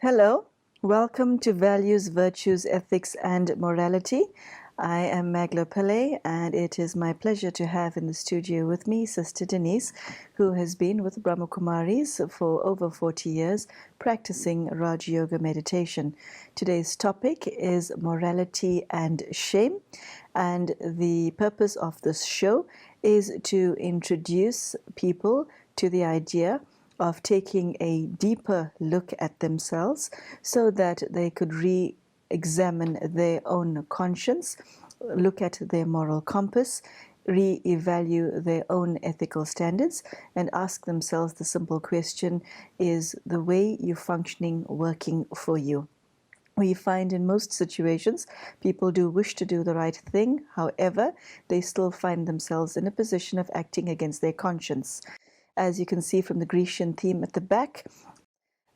Hello, welcome to Values, Virtues, Ethics and Morality. I am Mangela Pillay, and it is my pleasure to have in the studio with me Sister Denise, who has been with Brahma Kumaris for over 40 years practicing Rajyoga Meditation. Today's topic is morality and shame, and the purpose of this show is to introduce people to the idea of taking a deeper look at themselves so that they could re-examine their own conscience, look at their moral compass, re-evaluate their own ethical standards, and ask themselves the simple question, is the way you're functioning working for you? We find in most situations people do wish to do the right thing, however, they still find themselves in a position of acting against their conscience. As you can see from the Grecian theme at the back,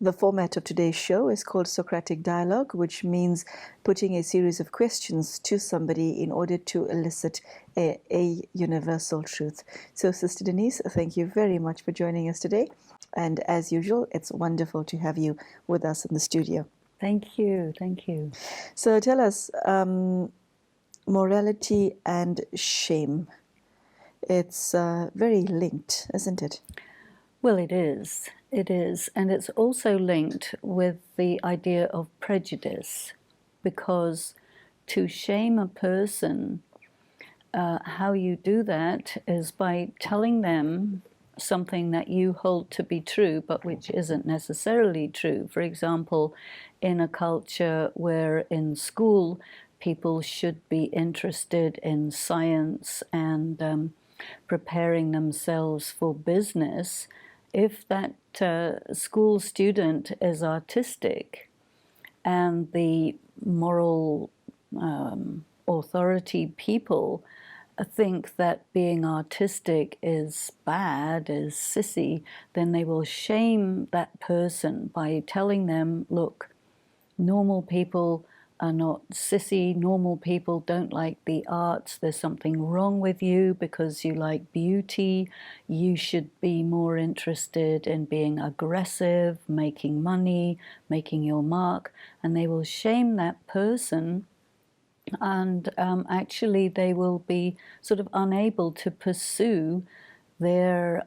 the format of today's show is called Socratic Dialogue, which means putting a series of questions to somebody in order to elicit a universal truth. So, Sister Denise, thank you very much for joining us today. And as usual, it's wonderful to have you with us in the studio. Thank you. Thank you. So tell us, morality and shame. It's very linked, isn't it? Well, it is. It is. And it's also linked with the idea of prejudice, because to shame a person, how you do that is by telling them something that you hold to be true, but which isn't necessarily true. For example, in a culture where in school people should be interested in science and preparing themselves for business, if that school student is artistic and the moral authority people think that being artistic is bad, is sissy, then they will shame that person by telling them, look, normal people are not sissy, normal people don't like the arts, there's something wrong with you because you like beauty, you should be more interested in being aggressive, making money, making your mark, and they will shame that person, and actually they will be sort of unable to pursue their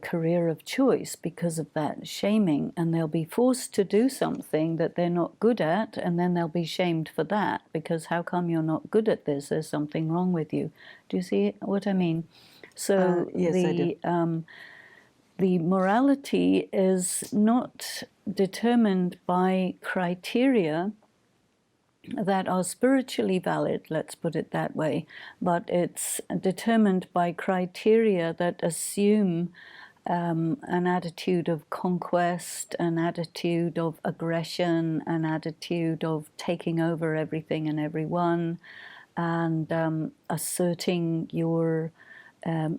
career of choice because of that shaming, and they'll be forced to do something that they're not good at, and then they'll be shamed for that because how come you're not good at this? There's something wrong with you. Do you see what I mean? So yes, I do. The morality is not determined by criteria that are spiritually valid, let's put it that way, but it's determined by criteria that assume an attitude of conquest, an attitude of aggression, an attitude of taking over everything and everyone, and asserting your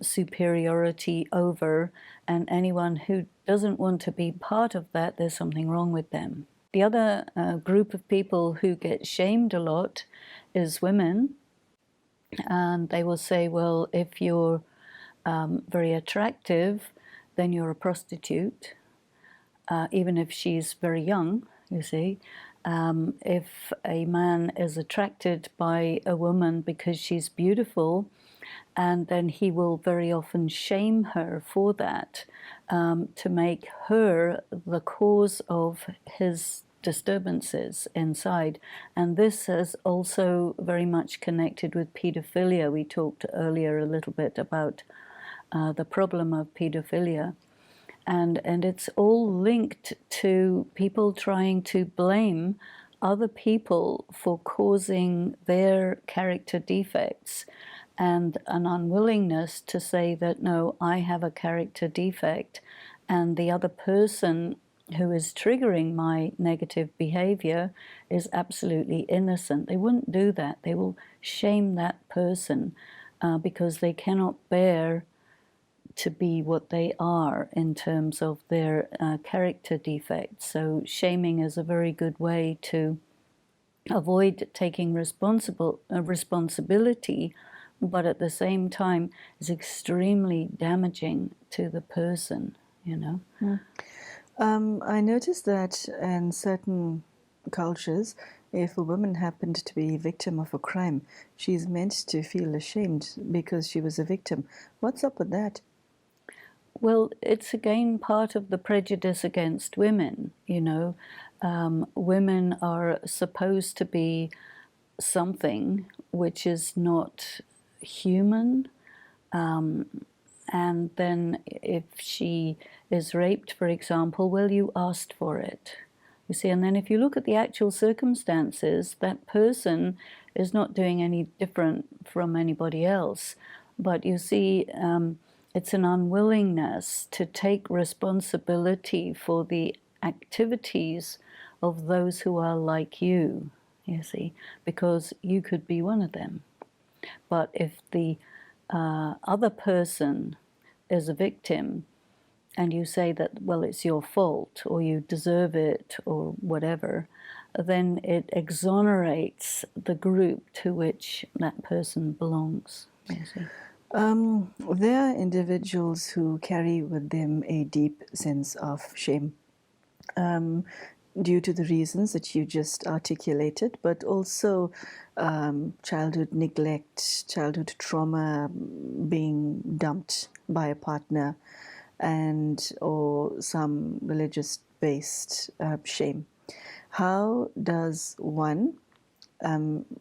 superiority over, and anyone who doesn't want to be part of that, there's something wrong with them. The other group of people who get shamed a lot is women, and they will say, well, if you're very attractive, then you're a prostitute, even if she's very young, you see. If a man is attracted by a woman because she's beautiful, and then he will very often shame her for that, to make her the cause of his disturbances inside. And this is also very much connected with pedophilia. We talked earlier a little bit about the problem of pedophilia. And it's all linked to people trying to blame other people for causing their character defects. and an unwillingness to say that, no, I have a character defect, and the other person who is triggering my negative behavior is absolutely innocent. They wouldn't do that. They will shame that person because they cannot bear to be what they are in terms of their character defects. So shaming is a very good way to avoid taking responsibility, but at the same time is extremely damaging to the person, you know. I noticed that in certain cultures, if a woman happened to be a victim of a crime, she's meant to feel ashamed because she was a victim. What's up with that? Well, it's again part of the prejudice against women, you know. Women are supposed to be something which is not human. And then if she is raped, for example, well, you asked for it. You see, and then if you look at the actual circumstances, that person is not doing any different from anybody else. But you see, it's an unwillingness to take responsibility for the activities of those who are like you see, because you could be one of them. But if the other person is a victim and you say that, well, it's your fault or you deserve it or whatever, then it exonerates the group to which that person belongs, you see. There are individuals who carry with them a deep sense of shame due to the reasons that you just articulated, but also childhood neglect, childhood trauma, being dumped by a partner, and or some religious-based shame. How does one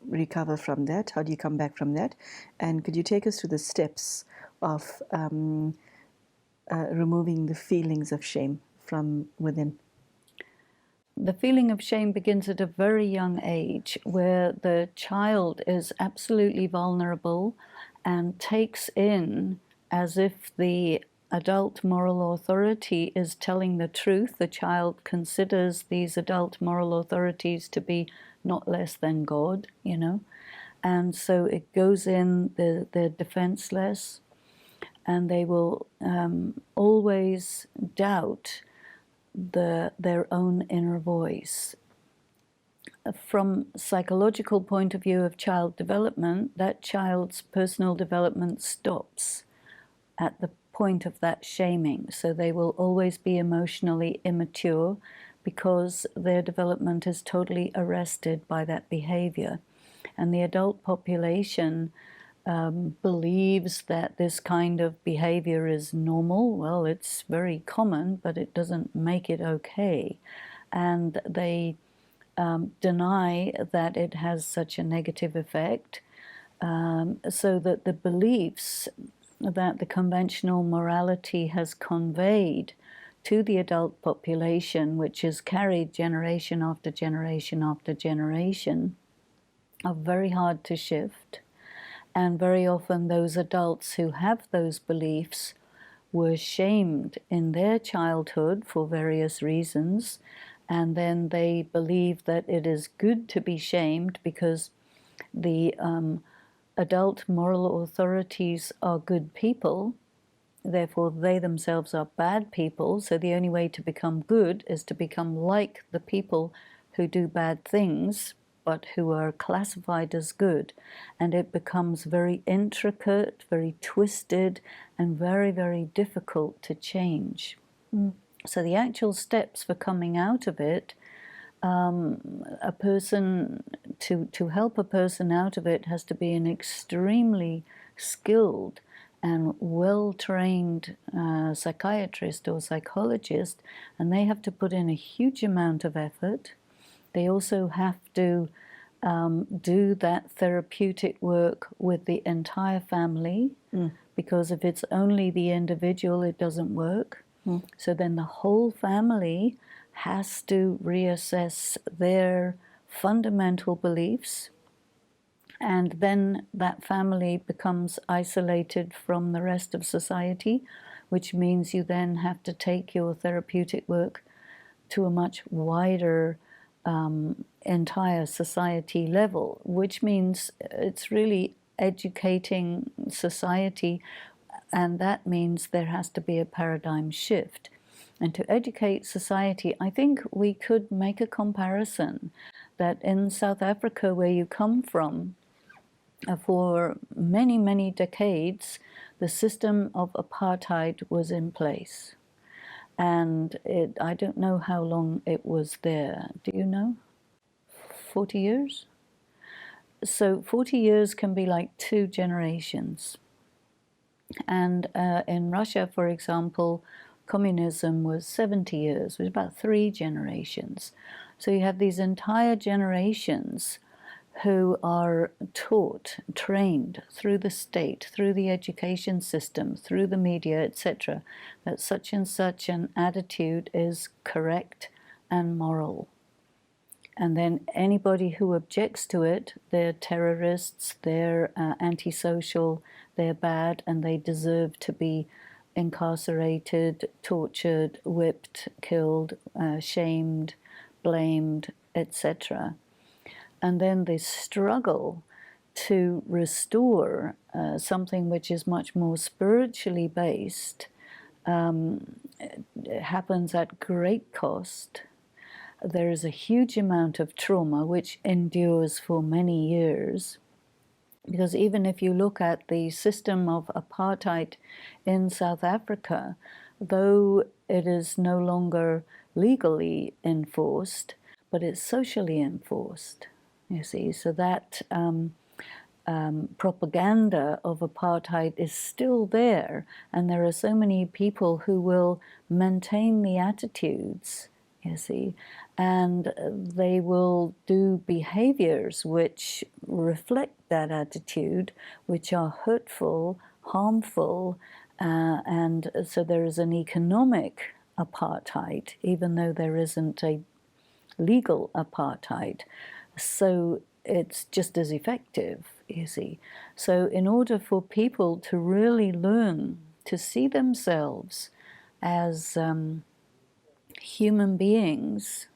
recover from that? How do you come back from that? And could you take us through the steps of removing the feelings of shame from within? The feeling of shame begins at a very young age, where the child is absolutely vulnerable and takes in, as if the adult moral authority is telling the truth. The child considers these adult moral authorities to be not less than God, you know. And so it goes in, they're defenseless, and they will always doubt their own inner voice. From psychological point of view of child development, that child's personal development stops at the point of that shaming. So they will always be emotionally immature because their development is totally arrested by that behavior. And the adult population believes that this kind of behavior is normal. Well, it's very common, but it doesn't make it okay. And they deny that it has such a negative effect, so that the beliefs that the conventional morality has conveyed to the adult population, which is carried generation after generation after generation, are very hard to shift. And very often those adults who have those beliefs were shamed in their childhood for various reasons, and then they believe that it is good to be shamed because the adult moral authorities are good people, therefore they themselves are bad people, so the only way to become good is to become like the people who do bad things but who are classified as good. And it becomes very intricate, very twisted, and very, very difficult to change. So the actual steps for coming out of it, a person, to help a person out of it, has to be an extremely skilled and well-trained psychiatrist or psychologist, and they have to put in a huge amount of effort. They also have to do that therapeutic work with the entire family, because if it's only the individual, it doesn't work. So then the whole family has to reassess their fundamental beliefs And then that family becomes isolated from the rest of society, which means you then have to take your therapeutic work to a much wider entire society level, which means it's really educating society, and that means there has to be a paradigm shift. And to educate society, I think we could make a comparison that in South Africa, where you come from, for many, many decades, the system of apartheid was in place. And I don't know how long it was there. Do you know? 40 years? So 40 years can be like 2 generations. And in Russia, for example, communism was 70 years, which was about 3 generations. So you have these entire generations who are taught, trained through the state, through the education system, through the media, etc., that such and such an attitude is correct and moral. And then anybody who objects to it, they're terrorists, they're antisocial, they're bad, and they deserve to be incarcerated, tortured, whipped, killed, shamed, blamed, etc. And then this struggle to restore something which is much more spiritually based happens at great cost. There is a huge amount of trauma which endures for many years. Because even if you look at the system of apartheid in South Africa, though it is no longer legally enforced, but it's socially enforced. You see, so that propaganda of apartheid is still there, and there are so many people who will maintain the attitudes, you see, and they will do behaviors which reflect that attitude, which are hurtful, harmful, and so there is an economic apartheid, even though there isn't a legal apartheid. So it's just as effective, you see. So in order for people to really learn to see themselves as human beings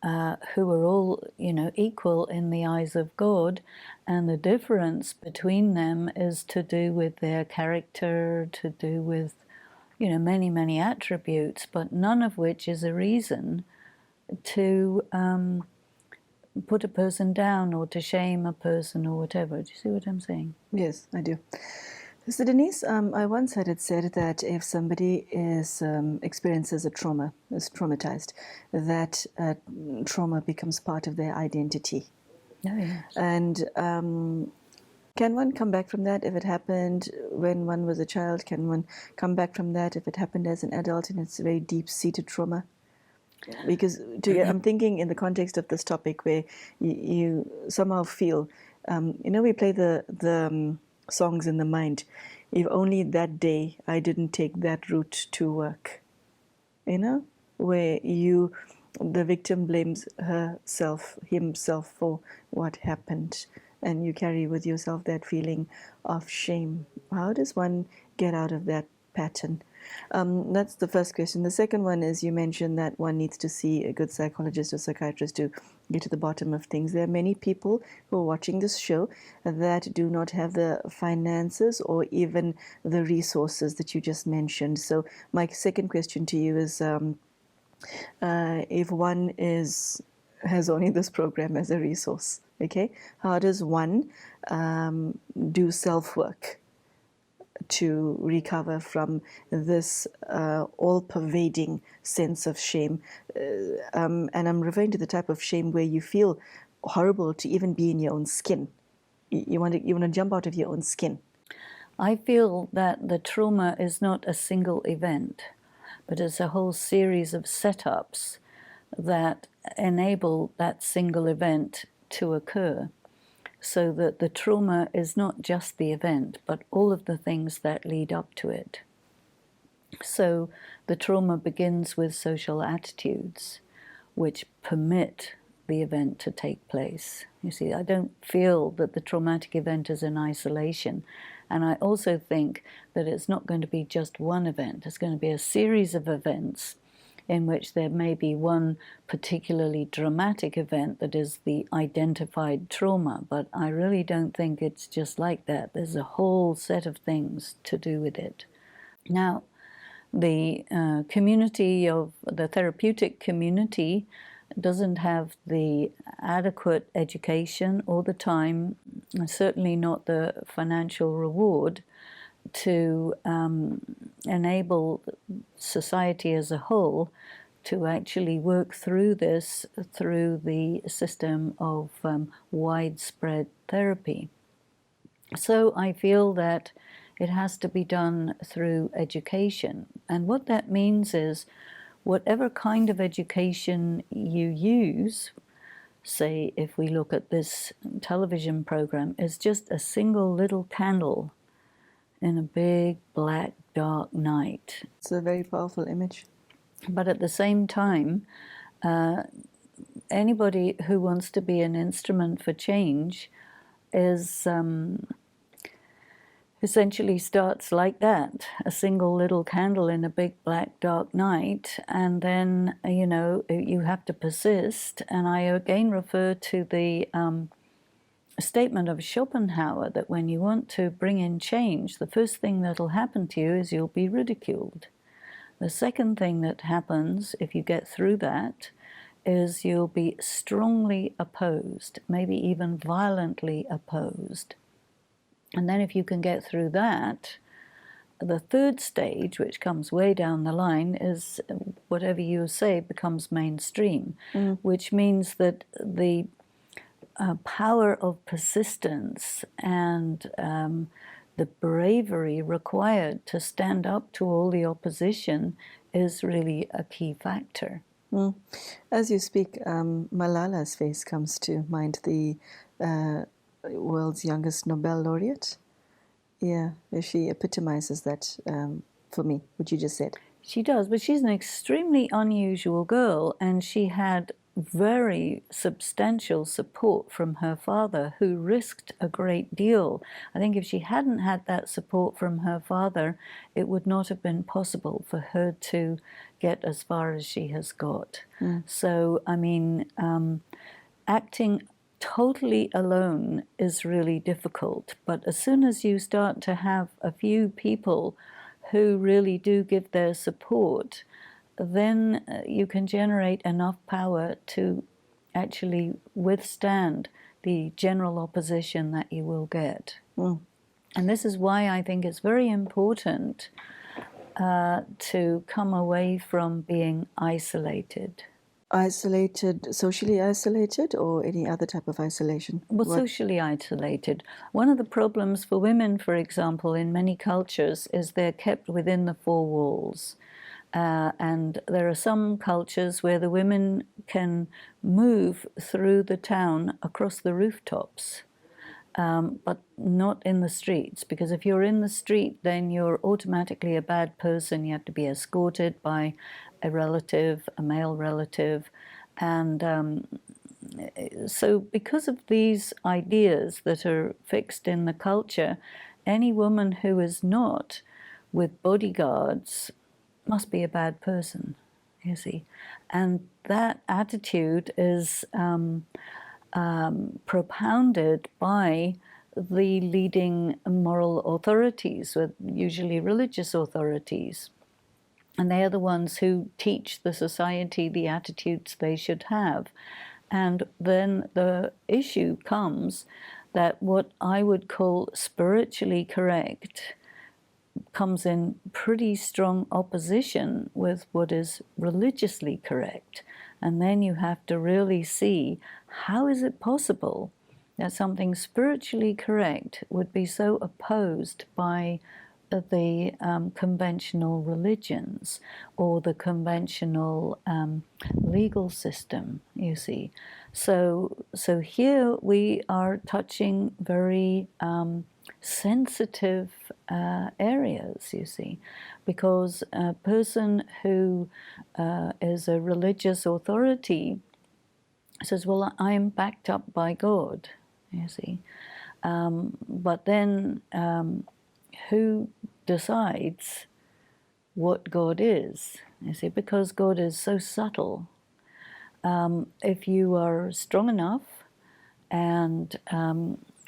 who are all, equal in the eyes of God, and the difference between them is to do with their character, to do with, many, many attributes, but none of which is a reason to put a person down or to shame a person or whatever. Do you see what I'm saying? Yes, I do. So Denise, I once heard it said that if somebody experiences a trauma, is traumatized, that trauma becomes part of their identity. Oh, yes. And can one come back from that if it happened when one was a child? Can one come back from that if it happened as an adult and it's a very deep-seated trauma? Because I'm thinking in the context of this topic where you somehow feel, we play the songs in the mind. If only that day I didn't take that route to work, where the victim blames himself for what happened, and you carry with yourself that feeling of shame. How does one get out of that pattern? That's the first question. The second one is, you mentioned that one needs to see a good psychologist or psychiatrist to get to the bottom of things. There are many people who are watching this show that do not have the finances or even the resources that you just mentioned. So my second question to you is, if one has only this program as a resource, okay, how does one do self-work to recover from this all-pervading sense of shame? And I'm referring to the type of shame where you feel horrible to even be in your own skin. You want to jump out of your own skin. I feel that the trauma is not a single event, but it's a whole series of setups that enable that single event to occur. So that the trauma is not just the event, but all of the things that lead up to it. So the trauma begins with social attitudes, which permit the event to take place. You see, I don't feel that the traumatic event is in isolation. And I also think that it's not going to be just one event. It's going to be a series of events in which there may be one particularly dramatic event that is the identified trauma. But I really don't think it's just like that. There's a whole set of things to do with it. Now, the community of the therapeutic community doesn't have the adequate education or the time, and certainly not the financial reward to enable society as a whole to actually work through this through the system of widespread therapy. So I feel that it has to be done through education. And what that means is whatever kind of education you use, say if we look at this television program, is just a single little candle in a big, black, dark night. It's a very powerful image. But at the same time, anybody who wants to be an instrument for change is essentially starts like that, a single little candle in a big, black, dark night, and then, you have to persist. And I again refer to the statement of Schopenhauer that when you want to bring in change, the first thing that'll happen to you is you'll be ridiculed. The second thing that happens if you get through that is you'll be strongly opposed, maybe even violently opposed. And then if you can get through that, the third stage, which comes way down the line, is whatever you say becomes mainstream, which means that the power of persistence and the bravery required to stand up to all the opposition is really a key factor. As you speak, Malala's face comes to mind, the world's youngest Nobel laureate. Yeah, she epitomizes that for me, what you just said. She does, but she's an extremely unusual girl, and she had very substantial support from her father, who risked a great deal. I think if she hadn't had that support from her father, it would not have been possible for her to get as far as she has got. So, I mean, acting totally alone is really difficult, but as soon as you start to have a few people who really do give their support, then you can generate enough power to actually withstand the general opposition that you will get. And this is why I think it's very important to come away from being isolated. Isolated, socially isolated, or any other type of isolation? Well, socially isolated. One of the problems for women, for example, in many cultures is they're kept within the four walls. And there are some cultures where the women can move through the town across the rooftops, but not in the streets, because if you're in the street, then you're automatically a bad person. You have to be escorted by a relative, a male relative. And so because of these ideas that are fixed in the culture, any woman who is not with bodyguards must be a bad person, you see. And that attitude is propounded by the leading moral authorities, usually religious authorities. And they are the ones who teach the society the attitudes they should have. And then the issue comes that what I would call spiritually correct comes in pretty strong opposition with what is religiously correct. And then you have to really see, how is it possible that something spiritually correct would be so opposed by the conventional religions or the conventional legal system, you see. So here we are touching very sensitive areas, you see, because a person who is a religious authority says, well, I'm backed up by God, you see. But then who decides what God is? You see, because God is so subtle. If you are strong enough and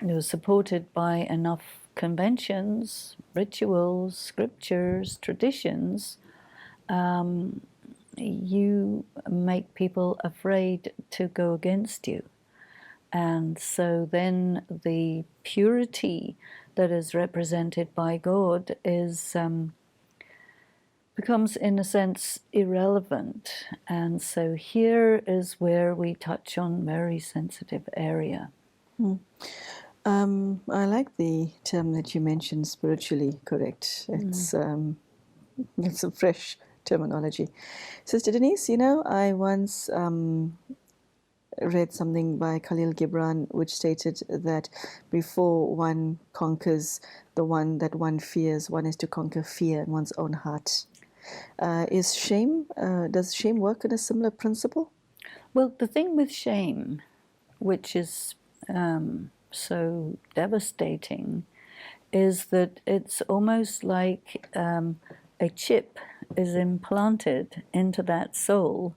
you're supported by enough conventions, rituals, scriptures, traditions, you make people afraid to go against you. And so then the purity that is represented by God is becomes, in a sense, irrelevant. And so here is where we touch on very sensitive area. I like the term that you mentioned, spiritually correct. It's a fresh terminology. Sister Denise, I once read something by Khalil Gibran which stated that before one conquers the one that one fears, one is to conquer fear in one's own heart. Does shame work on a similar principle? Well, the thing with shame, which is so devastating, is that it's almost like a chip is implanted into that soul.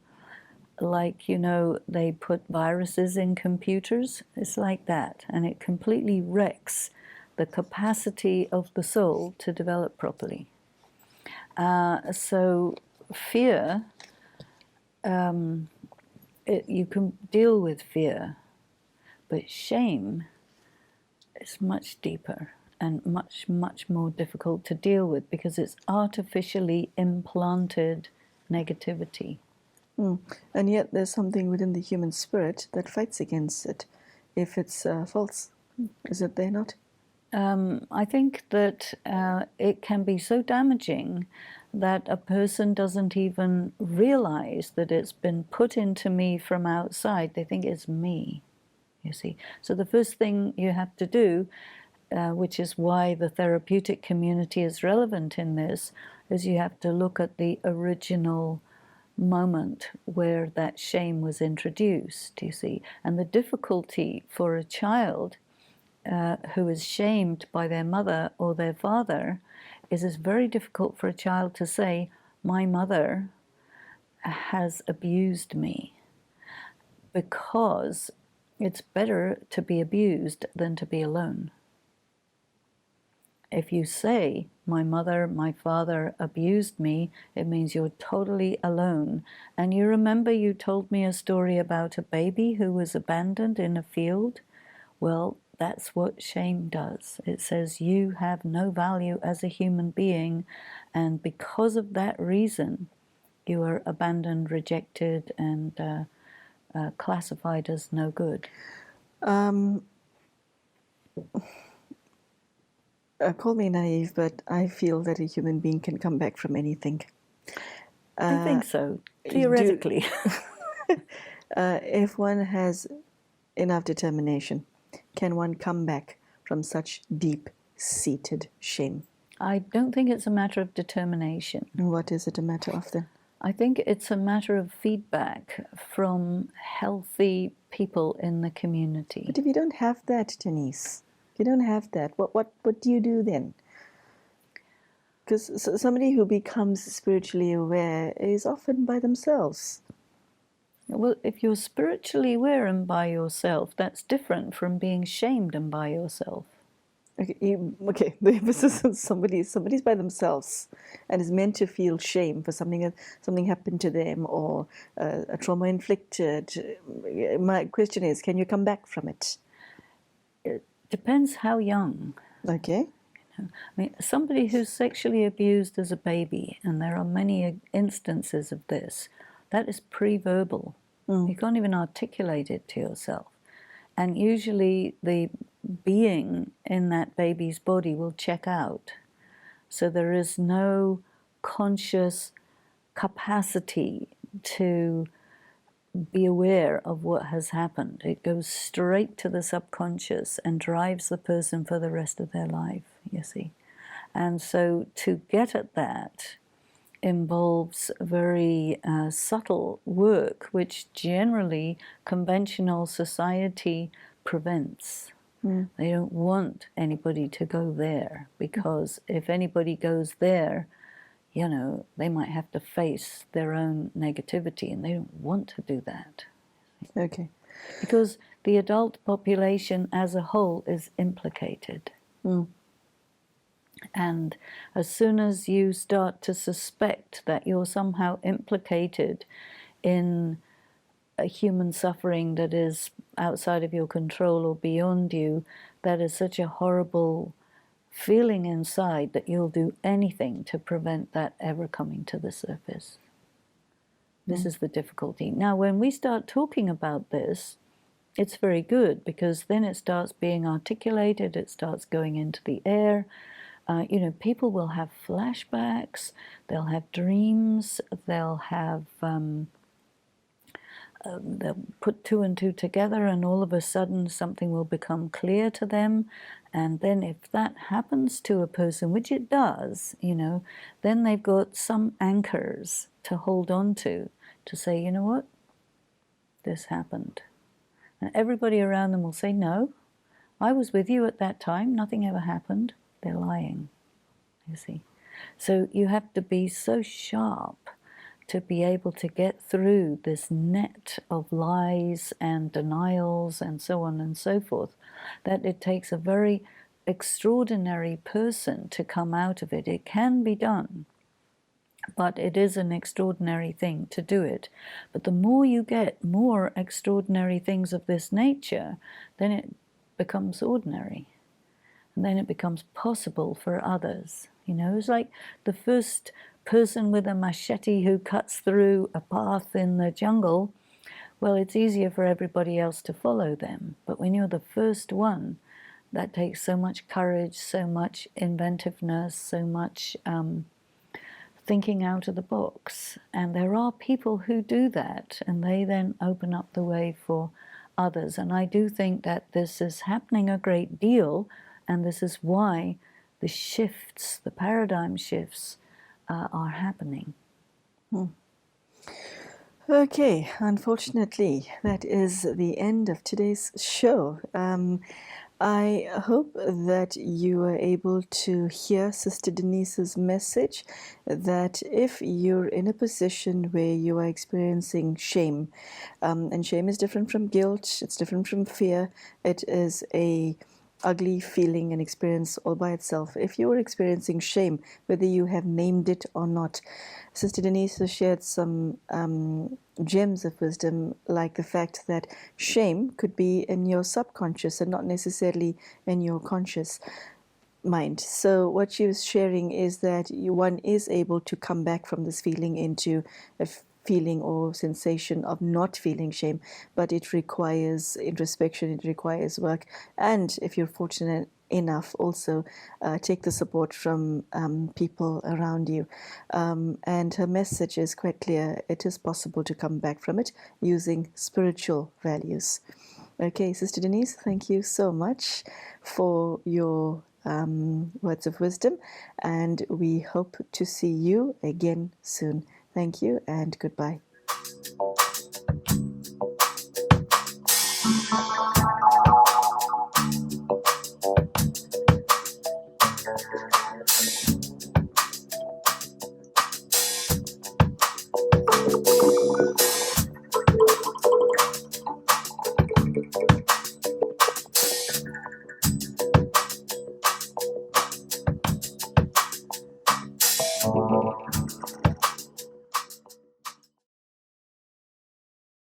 Like, they put viruses in computers. It's like that. And it completely wrecks the capacity of the soul to develop properly. So fear, you can deal with fear, but shame is much deeper and much, much more difficult to deal with because it's artificially implanted negativity. And yet there's something within the human spirit that fights against it if it's false. Is it there not? I think that it can be so damaging that a person doesn't even realize that it's been put into me from outside. They think it's me, you see. So the first thing you have to do, which is why the therapeutic community is relevant in this, is you have to look at the original moment where that shame was introduced, you see. And the difficulty for a child who is shamed by their mother or their father is it's very difficult for a child to say, my mother has abused me, because it's better to be abused than to be alone. If you say, my mother, my father abused me, it means you're totally alone. And you remember you told me a story about a baby who was abandoned in a field? Well, that's what shame does. It says you have no value as a human being, and because of that reason, you are abandoned, rejected, and classified as no good. Call me naive, but I feel that a human being can come back from anything. I think so, theoretically. If one has enough determination, can one come back from such deep-seated shame? I don't think it's a matter of determination. What is it a matter of then? I think it's a matter of feedback from healthy people in the community. But if you don't have that, Denise, if you don't have that, what do you do then? Because somebody who becomes spiritually aware is often by themselves. Well, if you're spiritually aware and by yourself, that's different from being shamed and by yourself. Okay, the emphasis on somebody's by themselves and is meant to feel shame for something happened to them or a trauma inflicted. My question is, can you come back from it? It depends how young. Okay. I mean, somebody who's sexually abused as a baby, and there are many instances of this, that is pre-verbal. You can't even articulate it to yourself. And usually the being in that baby's body will check out. So there is no conscious capacity to be aware of what has happened. It goes straight to the subconscious and drives the person for the rest of their life, you see. And so to get at that, involves very subtle work, which generally conventional society prevents. They don't want anybody to go there, because if anybody goes there, you know, they might have to face their own negativity, and they don't want to do that. Okay. Because the adult population as a whole is implicated. And as soon as you start to suspect that you're somehow implicated in a human suffering that is outside of your control or beyond you, that is such a horrible feeling inside that you'll do anything to prevent that ever coming to the surface. This is the difficulty. Now, when we start talking about this, it's very good, because then it starts being articulated, it starts going into the air. You know, people will have flashbacks, they'll have dreams, they'll have, they'll put two and two together, and all of a sudden something will become clear to them. And then if that happens to a person, which it does, you know, then they've got some anchors to hold on to say, you know what, this happened. And everybody around them will say, no, I was with you at that time, nothing ever happened. They're lying, you see. So you have to be so sharp to be able to get through this net of lies and denials and so on and so forth, that it takes a very extraordinary person to come out of it. It can be done, but it is an extraordinary thing to do it. But the more you get more extraordinary things of this nature, then it becomes ordinary. And then it becomes possible for others. You know, it's like the first person with a machete who cuts through a path in the jungle. Well, it's easier for everybody else to follow them. But when you're the first one, that takes so much courage, so much inventiveness, so much thinking out of the box. And there are people who do that, and they then open up the way for others. And I do think that this is happening a great deal, and this is why the shifts, the paradigm shifts, are happening. Okay, unfortunately, that is the end of today's show. I hope that you are able to hear Sister Denise's message, that if you're in a position where you are experiencing shame, and shame is different from guilt, it's different from fear, it is a ugly feeling and experience all by itself. If you are experiencing shame, whether you have named it or not, Sister Denise has shared some gems of wisdom, like the fact that shame could be in your subconscious and not necessarily in your conscious mind. So what she was sharing is that one is able to come back from this feeling into a feeling or sensation of not feeling shame, but it requires introspection, it requires work, and if you're fortunate enough, also take the support from people around you. And her message is quite clear. It is possible to come back from it using spiritual values. Okay, Sister Denise, thank you so much for your words of wisdom, and we hope to see you again soon. Thank you and goodbye.